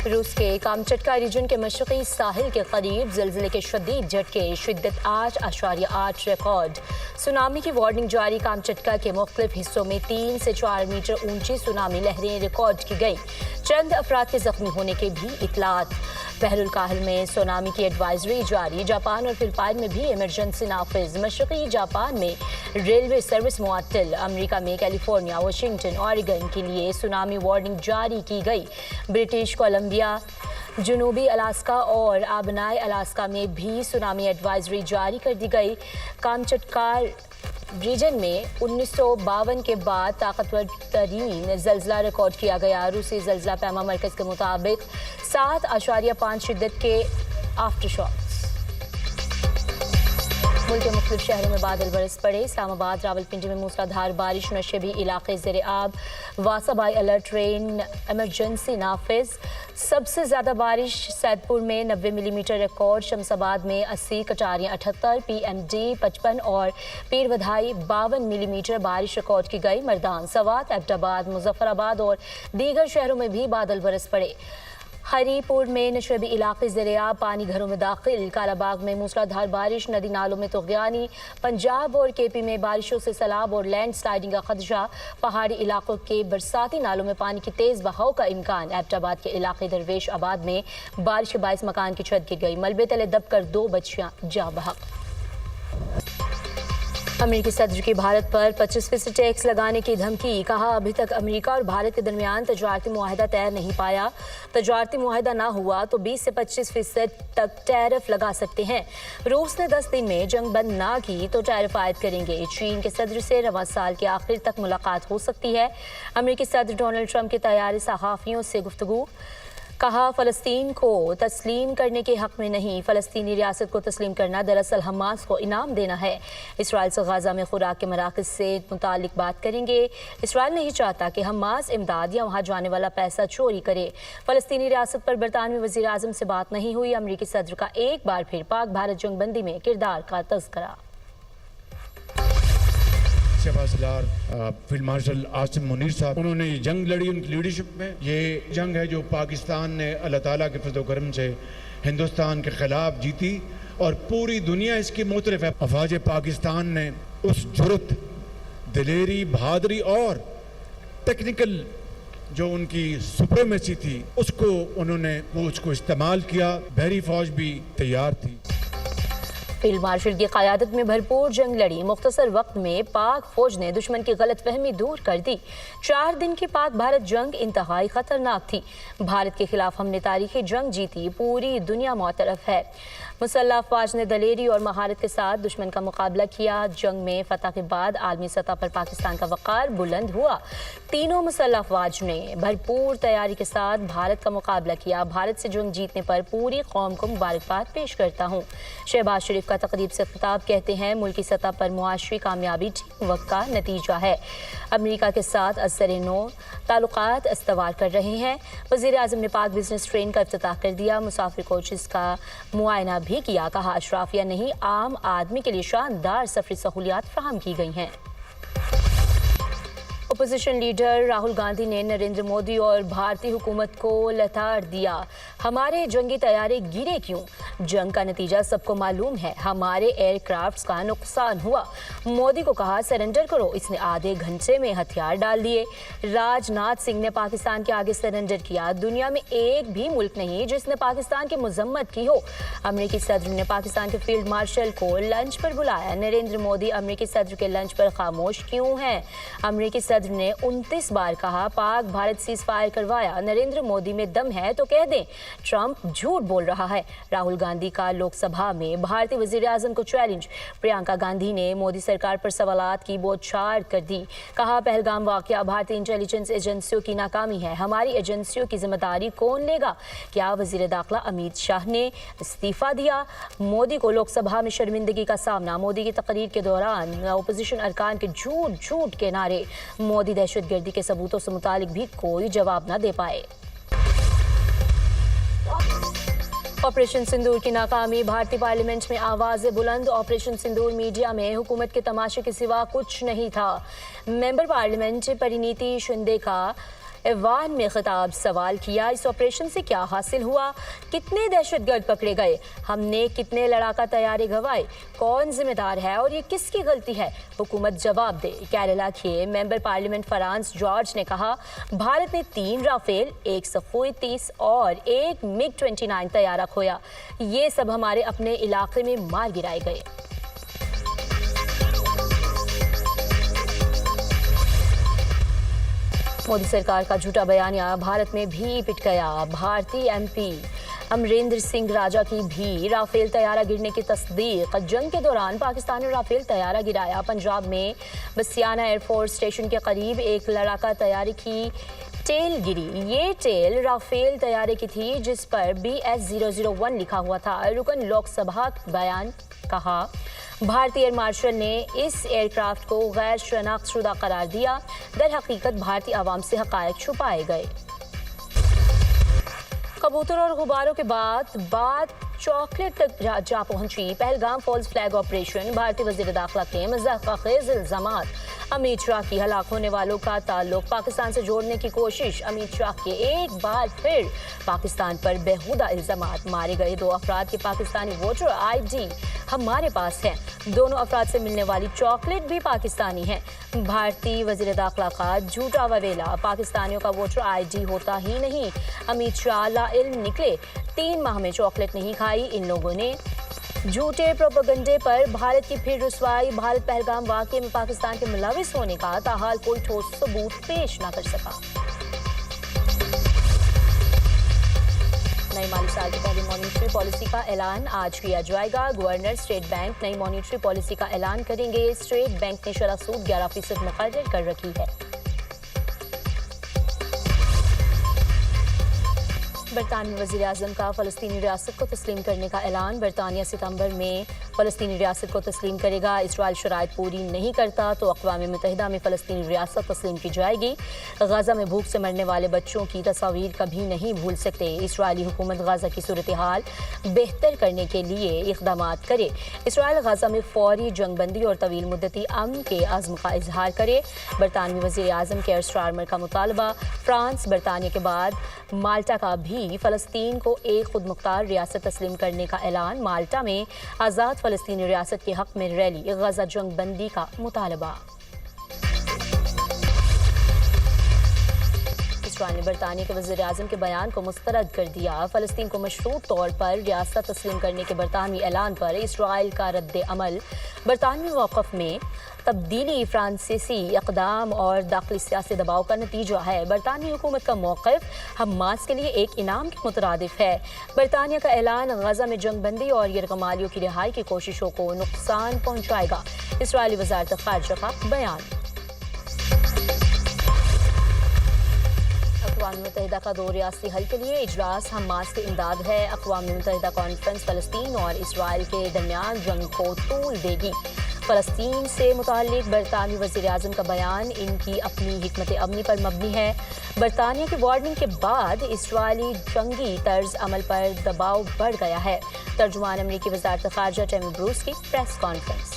रूस के Kamchatka reason के मशरक़ी साहिल के करीब ज़िलज़िले के शदीद झटके, शिद्दत 8.8 रिकॉर्ड। सुनामी की वार्निंग जारी। कामचटका के मुख्तलिफ हिस्सों में 3 से 4 मीटर ऊंची सुनामी लहरें रिकॉर्ड की गई। चंद अफराद के जख्मी होने के भी इतलात। बहरुल काहिल में सुनामी की एडवाइजरी जारी। जापान और फिलिपाइन में भी इमरजेंसी नाफिज। मशरक़ी जापान में रेलवे सर्विस मुअत्तल। अमेरिका में कैलिफोर्निया, वाशिंगटन, ऑरिगन के लिए सुनामी वार्निंग जारी की गई। ब्रिटिश कोलंबिया, जनूबी अलास्का और आबनाई अलास्का में भी सुनामी एडवाइजरी जारी कर दी गई। कामचटका रीजन में 1952 के बाद ताकतवर तरीन ज़लज़ला रिकॉर्ड किया गया। रूसी ज़लज़ला पैमा मरकज़ के मुताबिक 7.5 शिद्दत के आफ्टर शॉक्स। मुल्क के मुख्तलिफ शहरों में बादल बरस पड़े। इस्लामाबाद, रावलपिंडी में मूसलाधार बारिश, नशेबी इलाके ज़ेरे आब। वासाबाई अलर्ट, ट्रेन एमरजेंसी नाफिज। सबसे ज़्यादा बारिश सैदपुर में 90 मिलीमीटर रिकॉर्ड। शमसाबाद में 80, कटारियाँ 78, PMD 55 और पीर बधाई 52 मिलीमीटर बारिश रिकॉर्ड की गई। मर्दान, सवात, एबटाबाद, मुजफ्फराबाद और दीगर शहरों में भी बादल बरस पड़े। हरीपुर में नशेबी इलाके ज़रिया पानी घरों में दाखिल। कालाबाग में मूसलाधार बारिश, नदी नालों में तुग़यानी। पंजाब और KP में बारिशों से सैलाब और लैंड स्लाइडिंग का खदशा। पहाड़ी इलाकों के बरसाती नालों में पानी की तेज़ बहाव का इम्कान। एबटाबाद के इलाके दरवेश आबाद में बारिश के बायस मकान की छत गिर गई। मलबे तले दबकर 2 बच्चियां जाँ बहक। अमेरिकी सदर की भारत पर 25% टैक्स लगाने की धमकी। कहा, अभी तक अमेरिका और भारत के दरमियान तजारती मुआहदा तय नहीं पाया। तजारती मुआहदा ना हुआ तो 20 से 25% तक टैरिफ लगा सकते हैं। रूस ने 10 दिन में जंग बंद ना की तो टैरिफ आयद करेंगे। चीन के सदर से रवां साल के आखिर तक मुलाकात हो सकती है। अमेरिकी सदर डोनाल्ड ट्रंप की तैयारी सहाफ़ियों से गुफ्तगू। कहा, फ़लस्तीन को तस्लीम करने के हक़ में नहीं, फ़लस्तीनी रियासत को तस्लीम करना दरअसल हमास को इनाम देना है। इसराइल से गाज़ा में खुराक के मराकज़ से मुतालिक बात करेंगे। इसराइल नहीं चाहता कि हमास इमदाद या वहाँ जाने वाला पैसा चोरी करे। फ़लस्तीनी रियासत पर बरतानवी वज़ीर आज़म से बात नहीं हुई। अमरीकी सदर का एक बार फिर पाक भारत जंगबंदी में किरदार का तज़किरा। फील्ड मार्शल आसिम मुनीर साहब, उन्होंने ये जंग लड़ी उनकी लीडरशिप में। ये जंग है जो पाकिस्तान ने अल्लाह ताला के फज़ल व करम से हिंदुस्तान के खिलाफ जीती और पूरी दुनिया इसकी मुतरफ है। अफवाज पाकिस्तान ने उस जुर्रत, दिलेरी, बहादुरी और टेक्निकल जो उनकी सुप्रीमेसी थी उसको इस्तेमाल किया। बहरी फौज भी तैयार थी। फील्ड मार्शल की क़यादत में भरपूर जंग लड़ी। मुख्तसर वक्त में पाक फौज ने दुश्मन की गलतफहमी दूर कर दी। 4 दिन की पाक भारत जंग इंतहाई खतरनाक थी। भारत के खिलाफ हमने तारीखी जंग जीती, पूरी दुनिया मुतरफ है। मुसल्लह अफवाज ने दलेरी और महारत के साथ दुश्मन का मुकाबला किया। जंग में फतह के बाद आलमी सतह पर पाकिस्तान का वक़ार बुलंद हुआ। तीनों मुसल्लह अफवाज ने भरपूर तैयारी के साथ भारत का मुकाबला किया। भारत से जंग जीतने पर पूरी कौम को मुबारकबाद पेश करता हूँ। शहबाज शरीफ का तकरीब से खिताब, कहते हैं मुल्की सतह पर मुआशरी कामयाबी टीम वर्क का नतीजा है। अमेरिका के साथ असर नो ताल्लुकात इस्तवार कर रहे हैं। वज़ीर आज़म ने पाक बिजनेस ट्रेन का इफ्तिताह कर दिया। मुसाफिर कोचेस का मुआयना भी किया। कहा, अशराफिया नहीं, आम आदमी के लिए शानदार सफरी सहूलियात फराहम की गई हैं। अपोजिशन लीडर राहुल गांधी ने नरेंद्र मोदी और भारतीय हुकूमत को लताड़ दिया। हमारे जंगी तैयारे गिरे क्यों? जंग का नतीजा सबको मालूम है। हमारे एयरक्राफ्ट्स का नुकसान हुआ। मोदी को कहा सरेंडर करो, इसने आधे घंटे में हथियार डाल दिए। राजनाथ सिंह ने पाकिस्तान के आगे सरेंडर किया। दुनिया में एक भी मुल्क नहीं जिसने पाकिस्तान की मजम्मत की हो। अमेरिकी सदर ने पाकिस्तान के फील्ड मार्शल को लंच पर बुलाया। नरेंद्र मोदी अमेरिकी सदर के लंच पर खामोश क्यों हैं? अमेरिकी सदर ने 29 बार कहा पाक भारत सीज फायर करवाया। नरेंद्र मोदी में दम है तो कह दें ट्रंप झूठ बोल रहा है। राहुल गांधी का लोकसभा में भारतीय वजीर आजम को चैलेंज। प्रियंका गांधी ने मोदी सरकार पर सवालात की बौछार कर दी। कहा, पहलगाम वाकया भारतीय इंटेलिजेंस एजेंसियों की नाकामी है। हमारी एजेंसियों की जिम्मेदारी कौन लेगा? क्या वजीर दाखिला अमित शाह ने इस्तीफा दिया? मोदी को लोकसभा में शर्मिंदगी का सामना। मोदी की तकरीर के दौरान अपोजिशन अरकान के झूठ के नारे। मोदी दहशतगर्दी के सबूतों से मुतालिक भी कोई जवाब न दे पाए। ऑपरेशन सिंदूर की नाकामी। भारतीय पार्लियामेंट में आवाज़ें बुलंद। ऑपरेशन सिंदूर मीडिया में हुकूमत के तमाशे के सिवा कुछ नहीं था। मेंबर पार्लियामेंट परिनीति शिंदे का ऐवान में खिताब सवाल किया, इस ऑपरेशन से क्या हासिल हुआ, कितने दहशतगर्द पकड़े गए, हमने कितने लड़ाका तैयारे गंवाए, कौन जिम्मेदार है और ये किसकी गलती है, हुकूमत जवाब दे। केरला के मेंबर पार्लियामेंट फरांस जॉर्ज ने कहा, भारत ने 3 राफेल, 1 सफोई 30 और 1 MiG-29 तैयारा खोया, ये सब हमारे अपने इलाके में मार गिराए गए। मोदी सरकार का झूठा बयानिया भारत में भी पिट गया। भारतीय MP अमरेंद्र सिंह राजा की भी राफेल तैयारा गिरने की तस्दीक। जंग के दौरान पाकिस्तान ने राफेल तैयारा गिराया। पंजाब में बसियाना एयरफोर्स स्टेशन के करीब एक लड़ाका तैयारी की टेल गिरी। ये टेल राफेल तैयारे की थी जिस पर BS-001 लिखा हुआ था। रुकन लोकसभा बयान कहा, भारतीय एयर मार्शल ने इस एयरक्राफ्ट को गैर शनाख्तशुदा करार दिया। दर हकीकत भारतीय आवाम से हकायक छुपाए गए। कबूतर और गुब्बारों के बाद बात चॉकलेट तक जा पहुंची। पहलगाम फॉल्स फ्लैग ऑपरेशन, भारतीय वजीर दाखिला के मज़ाक़-ख़ेज़ इल्ज़ामात। अमित शाह की हलाक होने वालों का ताल्लुक पाकिस्तान से जोड़ने की कोशिश। अमित शाह के एक बार फिर पाकिस्तान पर बेहुदा इल्ज़ामात। मारे गए 2 अफराद के पाकिस्तानी वोटर ID हमारे पास है। दोनों अफराद से मिलने वाली चॉकलेट भी पाकिस्तानी है। भारतीय वजीर दाखिला का झूठा ववेला, पाकिस्तानियों का वोटर ID होता ही नहीं। अमित शाह लाइल्म निकले, 3 माह में चॉकलेट नहीं खाई। इन लोगों ने झूठे प्रोपेगेंडे पर भारत की फिर रुसवाई। भारत पहलगाम वाक़ये में पाकिस्तान के मुलविस होने का ताहाल कोई ठोस सबूत पेश न कर सका। नई माली साल की पहली मॉनेटरी पॉलिसी का ऐलान आज किया जाएगा। गवर्नर स्टेट बैंक नई मॉनेटरी पॉलिसी का ऐलान करेंगे। स्टेट बैंक ने शरह सूद 11% मुकर्रर कर रखी है। बरतानवी वज़ीर आज़म का फ़लस्तीनी रियासत को तस्लीम करने का ऐलान। बरतानिया सितंबर में फ़लस्तीनी रियासत को तस्लीम करेगा। इसराइल शराइत पूरी नहीं करता तो अक़वाम मुत्तहिदा में फ़लस्तीनी रियासत तस्लीम की जाएगी। गाज़ा में भूख से मरने वाले बच्चों की तस्वीर कभी नहीं भूल सकते। इसराइली हुकूमत गाज़ा की सूरत हाल बेहतर करने के लिए इक़दामात करे। इसराइल गाज़ा में फ़ौरी जंगबंदी और तवील मुद्दती अमन के अज़्म का इजहार करे। बरतानवी वज़ीर आज़म केयर स्टारमर का मुतालबा। फ्रांस बरतानिया के बाद माल्टा का भी फ़लस्तीन को एक खुद मुख्तार रियासत तस्लीम करने का ऐलान। माल्टा में आज़ाद फ़लस्तीनी रियासत के हक़ में रैली। गाज़ा जंग बंदी का मुतालबा। इसराइल ने बरतानिया के वज़ीर आज़म के बयान को मुस्तरद कर दिया। फ़लस्तीन को मशरूत तौर पर रियासत तस्लीम करने के बरतानवी ऐलान पर इसराइल का रद्द अमल। बरतानवी मौक़िफ़ में तब्दीली फ्रांसीसी इक़दाम और दाखिली सियासी दबाव का नतीजा है। बरतानवी हुकूमत का मौक़िफ़ हमास के लिए एक इनाम के मुतरादिफ है। बरतानिया का ऐलान गाज़ा में जंगबंदी और यरगमालियों की रिहाई की कोशिशों को नुकसान पहुँचाएगा। इसराइली वज़ारत ख़ारिजा का बयान। अक़वाम मुत्तहिदा का 2 रियासती हल के लिए इजलास हमास की इमदाद है। अक़वाम मुत्तहिदा कॉन्फ्रेंस फ़लस्तीन और इसराइल के दरमियान जंग को तूल देगी। फ़लस्तीन से मुताल्लिक़ बरतानवी वज़ीर आज़म का बयान इनकी अपनी हिकमत अमनी पर मबनी है। बरतानिया की वार्निंग के बाद इसराइली जंगी तर्ज अमल पर दबाव बढ़ गया है। तर्जुमान अमरीकी वज़ारत ख़ारिजा टेमी ब्रूस की प्रेस कॉन्फ्रेंस।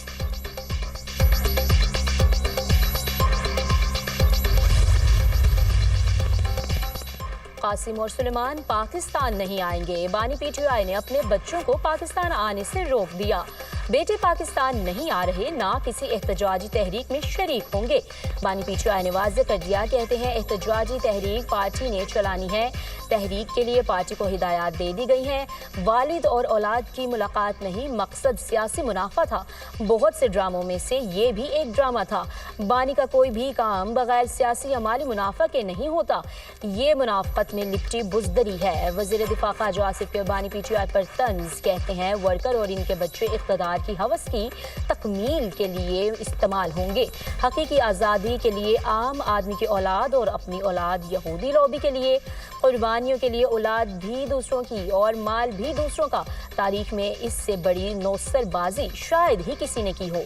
कासिम और सुलेमान पाकिस्तान नहीं आएंगे। बानी PTI ने अपने बच्चों को पाकिस्तान आने से रोक दिया। बेटे पाकिस्तान नहीं आ रहे, ना किसी एहतजाजी तहरीक में शरीक होंगे। बानी PTI ने वाज़ेह कर दिया। कहते हैं एहतजाजी तहरीक पार्टी ने चलानी है। तहरीक के लिए पार्टी को हिदायत दे दी गई हैं। वालिद और औलाद की मुलाकात नहीं, मकसद सियासी मुनाफा था। बहुत से ड्रामों में से ये भी एक ड्रामा था। बानी का कोई भी काम बगैर सियासी या माली मुनाफा के नहीं होता। ये मुनाफत में लिपटी बुजदरी है। वज़ीर दिफा ख़ाजा आसिफ के बानी PTI पर तंज। कहते हैं वर्कर और इनके बच्चे इक़्तिदार की हवस की तकमील के लिए इस्तेमाल होंगे। हकीकी आज़ादी के लिए आम आदमी की औलाद और अपनी औलाद यहूदी लॉबी के लिए, कुर्बानियों के लिए औलाद भी दूसरों की और माल भी दूसरों का। तारीख में इससे बड़ी नौसरबाजी शायद ही किसी ने की हो।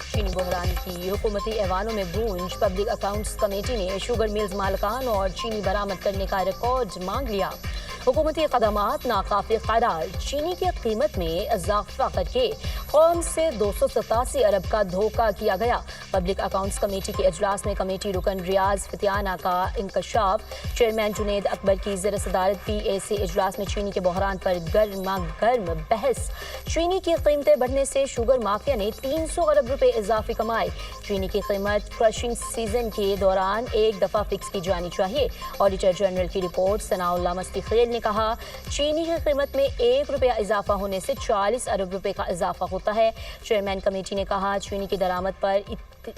चीनी बहरान की हुकूमती ऐवानों में गूंज। पब्लिक अकाउंट्स कमेटी ने शुगर मिल्स मालिकान और चीनी बरामद करने का रिकॉर्ड मांग लिया। हुकूमती इक़दामात नाकाफी करार। चीनी की कीमत में इजाफा करके कौम से 287 अरब का धोखा किया गया। पब्लिक अकाउंट्स कमेटी के इजलास में कमेटी रुकन रियाज फितियाना का इंकशाफ। चेयरमैन जुनेद अकबर की ज़ेर सदारत PAC इजलास में चीनी के बहरान पर गर्मा गर्म बहस। चीनी की कीमतें बढ़ने से शुगर माफिया ने 300 अरब रुपए इजाफी कमाए। चीनी की कीमत क्रशिंग सीजन के दौरान एक दफा फिक्स की जानी चाहिए। ऑडिटर जनरल की रिपोर्ट। सनाउल्लाह मस्तीखेल ने कहा, चीनी की कीमत में 1 रुपया इजाफा होने से 40 अरब रुपए का इजाफा होता है। चेयरमैन कमेटी ने कहा, चीनी की दरामद पर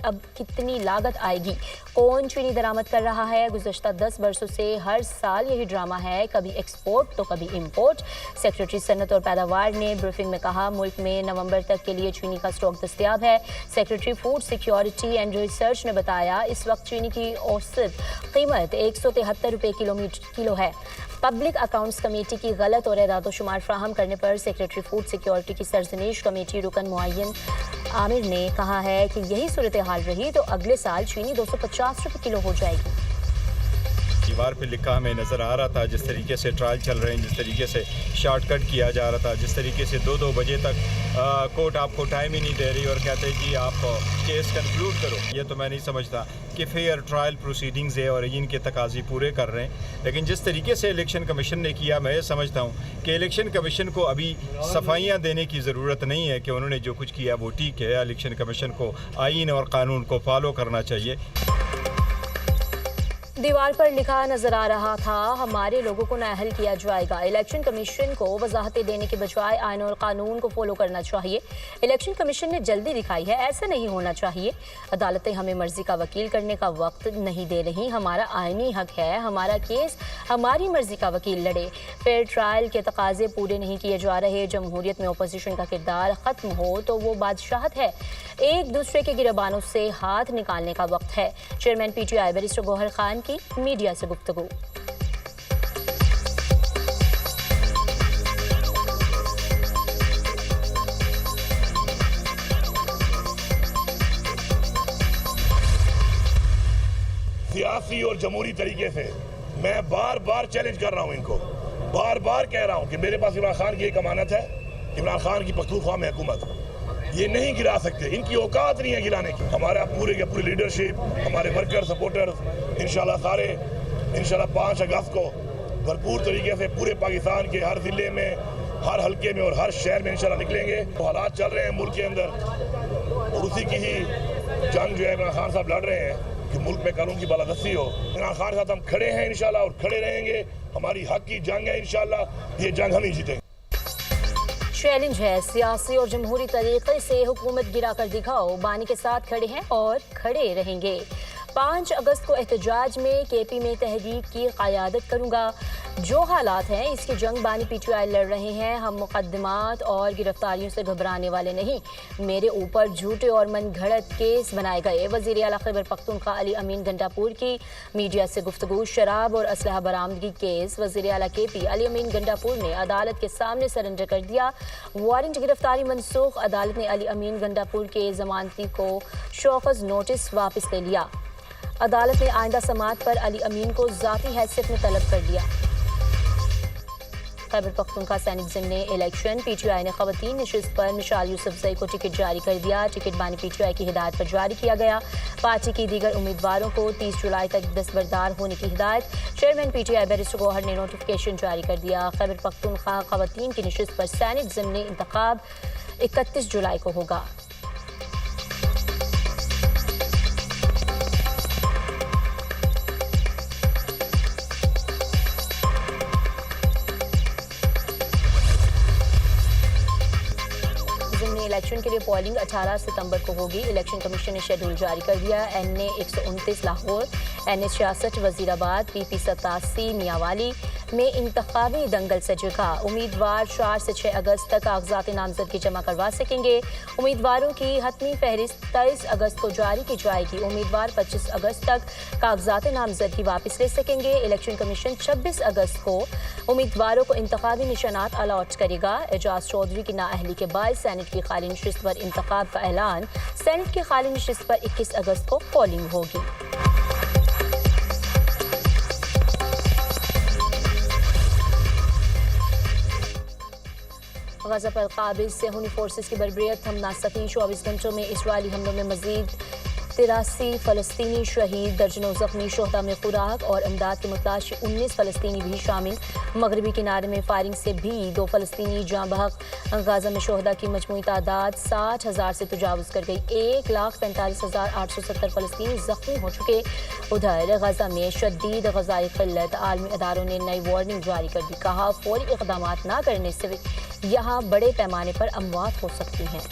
अब कितनी लागत आएगी, कौन चीनी दरामद कर रहा है। गुज़श्ता 10 बरसों से हर साल यही ड्रामा है, कभी एक्सपोर्ट तो कभी इंपोर्ट। सेक्रेटरी सनत और पैदावार ने ब्रीफिंग में कहा, मुल्क में नवंबर तक के लिए चीनी का स्टॉक दस्तयाब है। Secretary food security and research ने बताया, इस वक्त चीनी की औसत कीमत 173 रुपये किलो है। पब्लिक अकाउंट्स कमेटी की गलत और एदाद-ओ-शुमार फ्राहम करने पर सेक्रेटरी फूड सिक्योरिटी की सरजनीश कमेटी रुकन मुअय्यन आमिर ने कहा है कि यही सूरत हाल रही तो अगले साल चीनी 250 रुपये किलो हो जाएगी। दीवार पे लिखा हमें नज़र आ रहा था, जिस तरीके से ट्रायल चल रहे हैं, जिस तरीके से शॉर्टकट किया जा रहा था, जिस तरीके से 2-2 बजे तक कोर्ट आपको टाइम ही नहीं दे रही और कहते हैं जी आप केस कंक्लूड करो। ये तो मैं नहीं समझता कि फेयर ट्रायल प्रोसीडिंग्स है और इनके तकाज़े पूरे कर रहे हैं। लेकिन जिस तरीके से इलेक्शन कमीशन ने किया, मैं ये समझता हूँ कि इलेक्शन कमीशन को अभी सफाइयाँ देने की ज़रूरत नहीं है कि उन्होंने जो कुछ किया वो ठीक है। इलेक्शन कमीशन को आईन और कानून को फॉलो करना चाहिए। दीवार पर लिखा नजर आ रहा था, हमारे लोगों को नाअहल किया जाएगा। इलेक्शन कमीशन को वजाहतें देने के बजाय आईन और कानून को फॉलो करना चाहिए। इलेक्शन कमीशन ने जल्दी दिखाई है, ऐसा नहीं होना चाहिए। अदालतें हमें मर्जी का वकील करने का वक्त नहीं दे रही। हमारा आईनी हक है, हमारा केस हमारी मर्जी का वकील लड़े। फेयर ट्रायल के तकाजे पूरे नहीं किए जा रहे। जमहूरियत में अपोजिशन का किरदार ख़त्म हो तो वो बादशाहत है। एक दूसरे के गिरबानों से हाथ निकालने का वक्त है। Chairman PTI barrister Gohar Khan की मीडिया से गुफ्तगू। सियासी और जमहूरी तरीके से मैं बार बार चैलेंज कर रहा हूं इनको, बार बार कह रहा हूं कि मेरे पास इमरान खान की एक अमानत है, इमरान खान की पख्तूनख्वा में हुकूमत, ये नहीं गिरा सकते, इनकी औकात नहीं है गिराने की। हमारा पूरे के पूरी लीडरशिप, हमारे वर्कर सपोर्टर्स इंशाल्लाह सारे इंशाल्लाह 5 अगस्त को भरपूर तरीके से पूरे पाकिस्तान के हर ज़िले में, हर हल्के में और हर शहर में इंशाल्लाह निकलेंगे। तो हालात चल रहे हैं मुल्क के अंदर और उसी की ही जंग जो है इमरान खान साहब लड़ रहे हैं कि मुल्क में कानून की बालादस्ती हो। इमरान खान साहब हम खड़े हैं इंशाल्लाह और खड़े रहेंगे। हमारी हक की जंग है इंशाल्लाह, ये जंग हम ही जीतेंगे। चैलेंज है, सियासी और जमहूरी तरीके से हुकूमत गिरा कर दिखाओ। बानी के साथ खड़े हैं और खड़े रहेंगे। 5 अगस्त को एहतजाज में KP में तहरीक की क़यादत करूंगा। जो हालात हैं इसकी जंग बानी PTI लड़ रहे हैं। हम मुकदमात और गिरफ्तारियों से घबराने वाले नहीं। मेरे ऊपर झूठे और मन घड़त केस बनाए गए। वज़ीर आला खैबर पख्तूनख्वा अली अमीन गंडापुर की मीडिया से गुफ्तगू। शराब और असलहा बरामदगी केस वज़ीर आला KP अली अमीन गंडापुर ने अदालत के सामने सरेंडर कर दिया। वारंट गिरफ्तारी मनसूख। अदालत ने अली अमीन गंडापुर के जमानती को शौकस नोटिस वापस ले लिया। अदालत ने आइंदा समाअत पर अली अमीन को ज़ाती हैसियत में तलब कर दिया। खैबर पख्तूनख्वा सैनिक ज़िमनी इलेक्शन। PTI ने ख़वातीन नशिस्त पर मिशाल यूसुफज़ई को टिकट जारी कर दिया। टिकट बानी PTI की हिदायत पर जारी किया गया। पार्टी की दीगर उम्मीदवारों को 30 जुलाई तक दस्तबरदार होने की हिदायत। चेयरमैन PTI बैरिस्टर गौहर ने नोटिफिकेशन जारी कर दिया। खैबर पख्तूनख्वा ख़वातीन की नशिस्त पर सैनिक ज़िमनी इंतखाब 31 जुलाई को होगा। इलेक्शन के लिए पोलिंग 18 सितंबर को होगी। इलेक्शन कमीशन ने शेड्यूल जारी कर दिया। NA 129 Lahore, NA 66 Wazirabad, PP 87 Mianwali में इंतखाबी दंगल से जगह। उम्मीदवार 4 से 6 अगस्त तक कागजात नामजदगी जमा करवा सकेंगे। उम्मीदवारों की हतमी फहरिस्त 23 अगस्त को जारी की जाएगी। उम्मीदवार 25 अगस्त तक कागजात नामजदगी वापस ले सकेंगे। इलेक्शन कमीशन 26 अगस्त को उम्मीदवारों को इंतखाबी निशानात अलॉट करेगा। एजाज चौधरी की नाअहली के बाद सेनेट की खाली नशिस्त पर इंतखाब का ऐलान। सेनेट की खाली नशिस्त पर 21 अगस्त को पोलिंग होगी। गजा पर काबिज सेहूनी फोर्सेस की बर्बरियत थम ना सकी। 24 घंटों में इसराइली हमलों में मजीद 83 फ़लस्तीनी शहीद, दर्जनों जख्मी। शोहदा में खुराक और इमदाद के मुतलाशी 19 फ़लस्तीनी भी शामिल। मगरबी किनारे में फायरिंग से भी 2 फ़लस्तीनी जाँ बहक। गाज़ा में शोहदा की मजमूई तादाद 60,000 से तजावुज़ कर गई। 1,45,870 फ़लस्तीनी जख्मी हो चुके। उधर गाज़ा में शदीद ग़ज़ाई क़िल्लत, आलमी अदारों ने नई वार्निंग जारी कर दी। कहा फौरी इक़दामात न करने से यहाँ बड़े पैमाने पर अमवात हो सकती हैं।